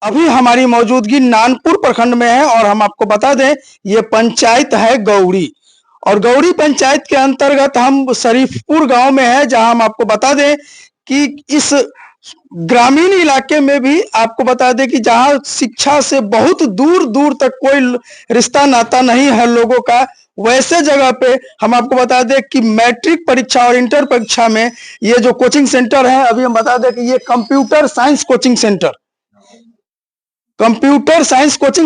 अभी हमारी मौजूदगी नानपुर प्रखंड में है और हम आपको बता दें ये पंचायत है गौरी और गौरी पंचायत के अंतर्गत हम शरीफपुर गांव में है, जहां हम आपको बता दें कि इस ग्रामीण इलाके में भी आपको बता दें कि जहां शिक्षा से बहुत दूर दूर तक कोई रिश्ता नाता नहीं है लोगों का, वैसे जगह पे हम आपको बता दें कि मैट्रिक परीक्षा और इंटर परीक्षा में ये जो कोचिंग सेंटर है, अभी हम बता दें कि ये कंप्यूटर साइंस कोचिंग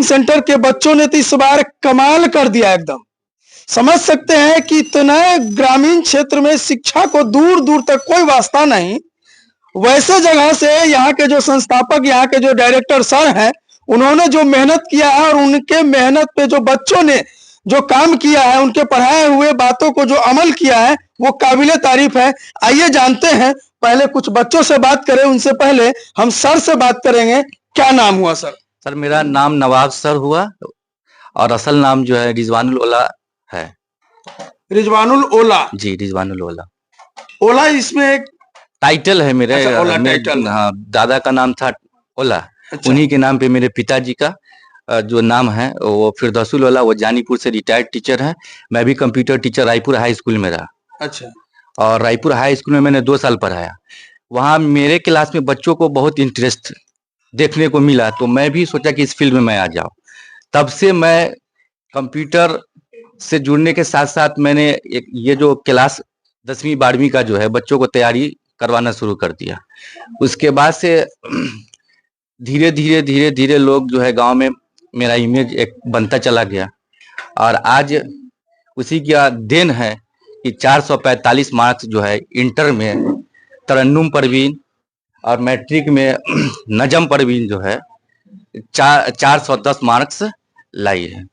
सेंटर के बच्चों ने तो इस बार कमाल कर दिया एकदम। समझ सकते हैं कि इतना ग्रामीण क्षेत्र में शिक्षा को दूर दूर तक कोई वास्ता नहीं, वैसे जगह से यहाँ के जो संस्थापक, यहाँ के जो डायरेक्टर सर हैं, उन्होंने जो मेहनत किया है और उनके मेहनत पे जो बच्चों ने जो काम किया है, उनके पढ़ाए हुए बातों को जो अमल किया है, वो काबिले तारीफ है। आइए जानते हैं, पहले कुछ बच्चों से बात करें, उनसे पहले हम सर से बात करेंगे। क्या नाम हुआ सर? सर मेरा नाम नवाब सर हुआ और असल नाम जो है रिजवानुल ओला है। रिजवानुल ओला जी, रिजवानुल ओला। ओला इसमें एक टाइटल है मेरे। अच्छा, ओला टाइटल। हाँ, दादा का नाम था ओला। अच्छा। उन्हीं के नाम पे मेरे पिताजी का जो नाम है वो फिरदौसुल ओला, वो जानीपुर से रिटायर्ड टीचर है। मैं भी computer teacher Raipur high school में रहा। अच्छा। और रायपुर हाई स्कूल में मैंने 2 साल पढ़ाया। वहाँ मेरे क्लास में बच्चों को बहुत इंटरेस्ट देखने को मिला, तो मैं भी सोचा कि इस फील्ड में मैं आ जाऊँ। तब से मैं कंप्यूटर से जुड़ने के साथ साथ मैंने ये जो क्लास 10वीं 12वीं का जो है बच्चों को तैयारी करवाना शुरू कर दिया। उसके बाद से धीरे धीरे लोग जो है गांव में मेरा इमेज एक बनता चला गया और आज उसी का देन है कि 445 मार्क्स जो है इंटर में तरन्नुम परवीन और मैट्रिक में नजम परवीन जो है 410 मार्क्स लाई है।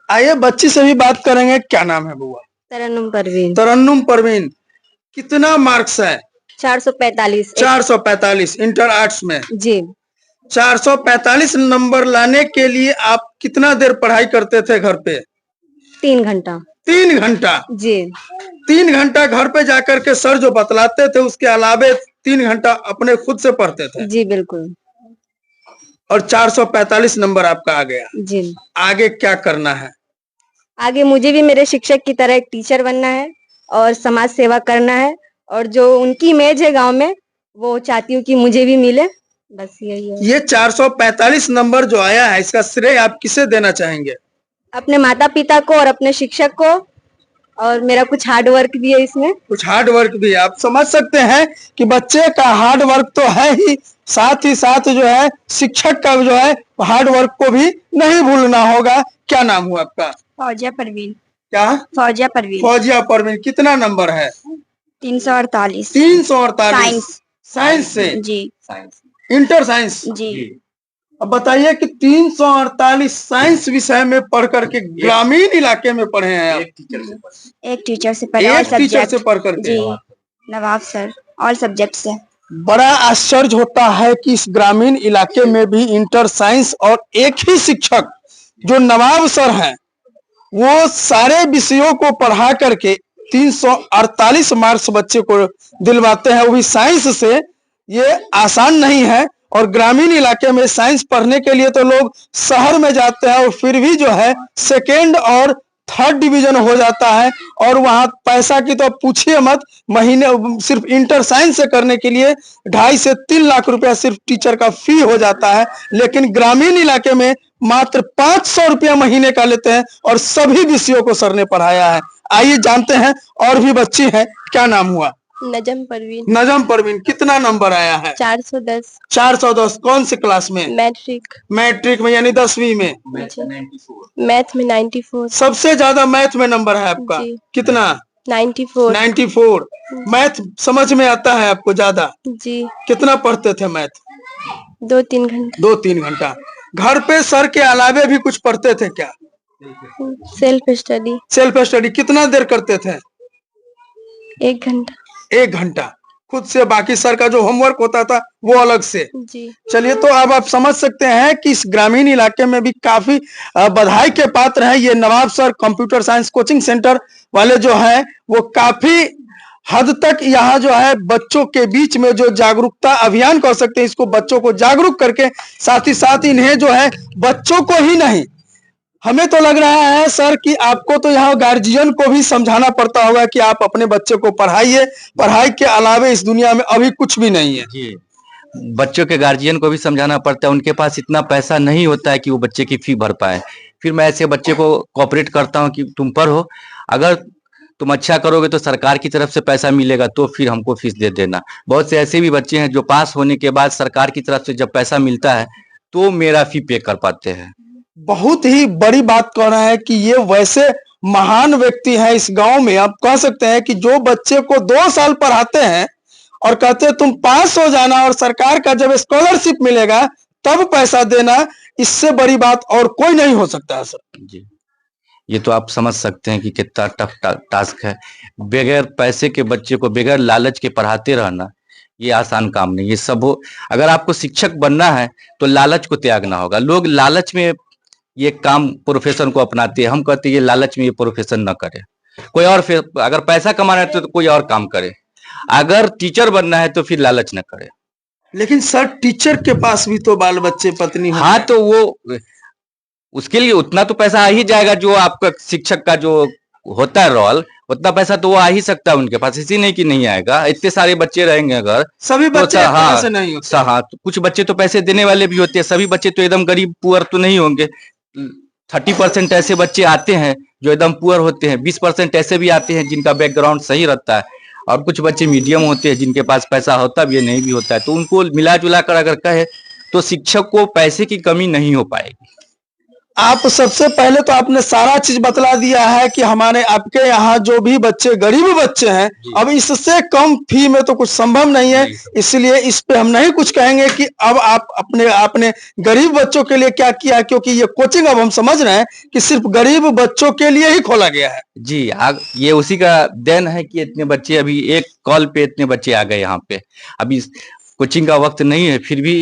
आइए बच्ची से भी बात करेंगे। क्या नाम है बुआ? तरन्नुम परवीन। तरन्नुम परवीन, कितना मार्क्स है? 445। 445 इंटर आर्ट्स में जी। 445 नंबर लाने के लिए आप कितना देर पढ़ाई करते थे घर पे? 3 घंटा। 3 घंटा? जी। 3 घंटा घर पे जाकर के सर जो बतलाते थे उसके अलावे 3 घंटा अपने खुद से पढ़ते थे? जी बिल्कुल। और 445 नंबर आपका आ गया। जी। आगे क्या करना है? आगे मुझे भी मेरे शिक्षक की तरह एक टीचर बनना है और समाज सेवा करना है, और जो उनकी इमेज है गांव में वो चाहती हूँ कि मुझे भी मिले। बस यही है। ये 445 नंबर जो आया है, इसका श्रेय आप किसे देना चाहेंगे? अपने माता पिता को और अपने शिक्षक को, और मेरा कुछ हार्ड वर्क भी है इसमें। कुछ हार्ड वर्क भी? आप समझ सकते हैं कि बच्चे का हार्ड वर्क तो है ही साथ जो है शिक्षक का जो है हार्ड वर्क को भी नहीं भूलना होगा। क्या नाम हुआ आपका? फौजिया परवीन। क्या? फौजिया परवीन। फौजिया परवीन, कितना नंबर है? 348। 348 साइंस से? जी। Inter science? जी। अब बताइए कि 348 साइंस विषय में पढ़ करके ग्रामीण इलाके में पढ़े हैं आप? एक टीचर से पढ़े। एक टीचर से पढ़ करके? नवाब सर, ऑल सब्जेक्ट से। बड़ा आश्चर्य होता है कि इस ग्रामीण इलाके में भी इंटर साइंस और एक ही शिक्षक जो नवाब सर हैं, वो सारे विषयों को पढ़ा करके 348 मार्क्स बच्चे को दिलवाते हैं, वो भी साइंस से। ये आसान नहीं है। और ग्रामीण इलाके में साइंस पढ़ने के लिए तो लोग शहर में जाते हैं और फिर भी जो है 2nd और 3rd डिवीजन हो जाता है, और वहां पैसा की तो पूछिए मत। महीने सिर्फ इंटर साइंस से करने के लिए 2.5 से 3 लाख रुपया सिर्फ टीचर का फी हो जाता है, लेकिन ग्रामीण इलाके में मात्र 500 रुपया महीने का लेते हैं और सभी विषयों को सर ने पढ़ाया है। आइए जानते हैं, और भी बच्ची है। क्या नाम हुआ? नजम परवीन। नजम परवीन, कितना नंबर आया है? 410। 410 कौन से क्लास में? मैट्रिक। मैट्रिक में यानी 10वीं में? मैथ में 94। सबसे ज्यादा मैथ में नंबर है आपका? कितना? 94। 94। मैथ समझ में आता है आपको ज्यादा? जी। कितना पढ़ते थे मैथ? 2-3 घंटा। 2-3 घंटा। घर पे सर के अलावे भी कुछ पढ़ते थे क्या? Self study. सेल्फ स्टडी कितना देर करते थे? 1 घंटा। 1 घंटा खुद से, बाकी सर का जो होमवर्क होता था वो अलग से। जी। चलिए, तो अब आप समझ सकते हैं कि इस ग्रामीण इलाके में भी काफी बधाई के पात्र हैं ये नवाब sir. Computer science coaching centre वाले जो हैं वो काफी हद तक यहाँ जो है बच्चों के बीच में जो जागरूकता अभियान कह सकते हैं इसको, बच्चों को जागरूक करके साथ ही साथ इन्हें जो है बच्चों को ही नहीं, हमें तो लग रहा है सर कि आपको तो यहाँ गार्जियन को भी समझाना पड़ता होगा कि आप अपने बच्चे को पढ़ाइए, पढ़ाई के अलावे इस दुनिया में अभी कुछ भी नहीं है। जी, बच्चों के गार्जियन को भी समझाना पड़ता है, उनके पास इतना पैसा नहीं होता है कि वो बच्चे की फी भर पाए। फिर मैं ऐसे बच्चे को कोऑपरेट करता हूँ कि तुम पढ़ो, अगर तुम अच्छा करोगे तो सरकार की तरफ से पैसा मिलेगा तो फिर हमको फीस दे देना। बहुत से ऐसे भी बच्चे हैं जो पास होने के बाद सरकार की तरफ से जब पैसा मिलता है तो मेरा फी पे कर पाते हैं। बहुत ही बड़ी बात कह रहे हैं कि ये वैसे महान व्यक्ति हैं इस गांव में, आप कह सकते हैं कि जो बच्चे को 2 साल पढ़ाते हैं और कहते हैं तुम पास हो जाना और सरकार का जब स्कॉलरशिप मिलेगा तब पैसा देना, इससे बड़ी बात और कोई नहीं हो सकता है सर। जी, ये तो आप समझ सकते हैं कि कितना टफ टास्क है। बगैर पैसे के बच्चे को बगैर लालच के पढ़ाते रहना ये आसान काम नहीं। ये सब हो, अगर आपको शिक्षक बनना है तो लालच को त्यागना होगा। लोग लालच में ये काम प्रोफेशन को अपनाते हैं, हम कहते हैं ये लालच में ये प्रोफेशन न करे, कोई और अगर पैसा कमाना है तो कोई और काम करे, अगर टीचर बनना है तो फिर लालच न करे। लेकिन सर टीचर के पास भी तो बाल बच्चे पत्नी होते हैं। हाँ, तो वो उसके लिए उतना तो पैसा आ ही जाएगा, जो आपका शिक्षक का जो होता है रोल, उतना पैसा तो वो आ ही सकता है उनके पास, इसी नहीं कि नहीं आएगा। इतने सारे बच्चे रहेंगे अगर, सभी बच्चे तो हाँ, से नहीं होते। हाँ, तो कुछ बच्चे तो पैसे देने वाले भी होते हैं, सभी बच्चे तो एकदम गरीब पुअर तो नहीं होंगे। 30% ऐसे बच्चे आते हैं जो एकदम पुअर होते हैं, 20% ऐसे भी आते हैं जिनका बैकग्राउंड सही रहता है, और कुछ बच्चे मीडियम होते हैं जिनके पास पैसा होता भी है, नहीं भी होता है। तो उनको मिला जुला कर अगर कहे तो शिक्षक को पैसे की कमी नहीं हो पाएगी। आप सबसे पहले तो आपने सारा चीज बतला दिया है कि हमारे आपके यहाँ जो भी बच्चे गरीब बच्चे हैं, अब इससे कम फी में तो कुछ संभव नहीं है, इसलिए इस पे हम नहीं कुछ कहेंगे कि अब आप आपने गरीब बच्चों के लिए क्या किया, क्योंकि ये कोचिंग अब हम समझ रहे हैं कि सिर्फ गरीब बच्चों के लिए ही खोला गया है। जी, ये उसी का देन है कि इतने बच्चे, अभी एक कॉल पे इतने बच्चे आ गए यहाँ पे। अभी कोचिंग का वक्त नहीं है, फिर भी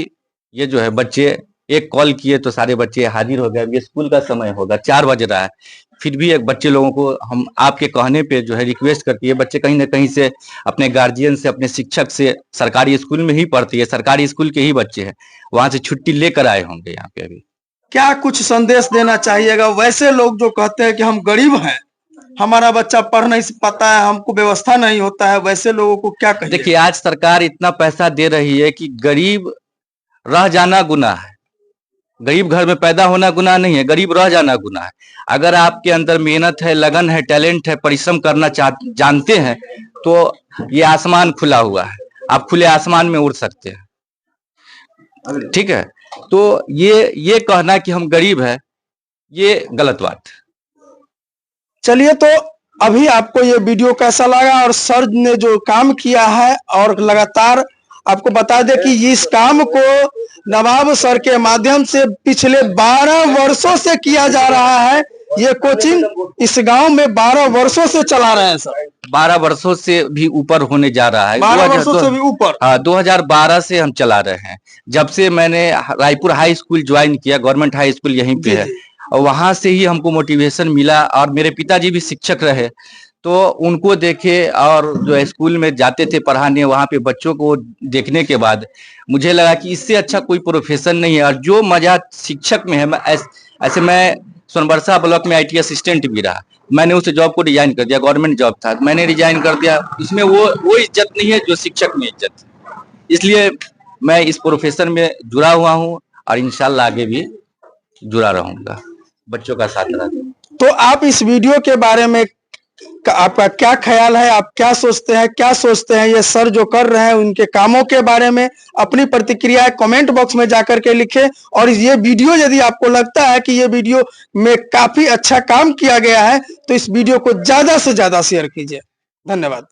ये जो है बच्चे एक कॉल किए तो सारे बच्चे हाजिर हो गए। ये स्कूल का समय होगा, 4 बज रहा है, फिर भी एक बच्चे लोगों को हम आपके कहने पे जो है रिक्वेस्ट करती है, बच्चे कहीं ना कहीं से अपने गार्जियन से, अपने शिक्षक से, सरकारी स्कूल में ही पढ़ती है, सरकारी स्कूल के ही बच्चे हैं, वहां से छुट्टी लेकर आए होंगे यहाँ पे। अभी क्या कुछ संदेश देना चाहिएगा वैसे लोग जो कहते हैं कि हम गरीब हैं, हमारा बच्चा पढ़ नहीं पाता है, हमको व्यवस्था नहीं होता है, वैसे लोगों को क्या कहिए? देखिए, आज सरकार इतना पैसा दे रही है कि गरीब रह जाना गुनाह है। गरीब घर में पैदा होना गुनाह नहीं है, गरीब रह जाना गुनाह है। अगर आपके अंदर मेहनत है, लगन है, टैलेंट है, परिश्रम करना जानते हैं तो ये आसमान खुला हुआ है, आप खुले आसमान में उड़ सकते हैं। ठीक है, तो ये कहना कि हम गरीब है, ये गलत बात है। चलिए, तो अभी आपको ये वीडियो कैसा लगा और सर ने जो काम किया है, और लगातार आपको बता दें कि इस काम को नवाब सर के माध्यम से पिछले 12 वर्षों से किया जा रहा है। ये कोचिंग इस गांव में 12 वर्षों से चला रहे हैं सर। 12 वर्षों से भी ऊपर होने जा रहा है, 12 वर्षों से भी ऊपर। हाँ, 2012 से हम चला रहे हैं। जब से मैंने रायपुर हाई स्कूल ज्वाइन किया, गवर्नमेंट हाई स्कूल यहीं पे है, और वहां से ही हमको मोटिवेशन मिला। और मेरे पिताजी भी शिक्षक रहे, तो उनको देखे और जो स्कूल में जाते थे पढ़ाने, वहां पे बच्चों को देखने के बाद मुझे लगा कि इससे अच्छा कोई प्रोफेशन नहीं है। और जो मजा शिक्षक में है, ऐसे मैं सोनबरसा ब्लॉक में IT असिस्टेंट भी रहा, मैंने उस जॉब को रिजाइन कर दिया, गवर्नमेंट जॉब था, मैंने रिजाइन कर दिया। इसमें वो इज्जत नहीं है जो शिक्षक में इज्जत है, इसलिए मैं इस प्रोफेशन में जुड़ा हुआ हूँ और इंशाल्लाह आगे भी जुड़ा रहूंगा, बच्चों का साथ रहूंगा। तो आप इस वीडियो के बारे में आपका क्या ख्याल है, आप क्या सोचते हैं ये सर जो कर रहे हैं उनके कामों के बारे में? अपनी प्रतिक्रिया कमेंट बॉक्स में जाकर के लिखें। और ये वीडियो यदि आपको लगता है कि ये वीडियो में काफी अच्छा काम किया गया है तो इस वीडियो को ज्यादा से ज्यादा शेयर कीजिए। धन्यवाद।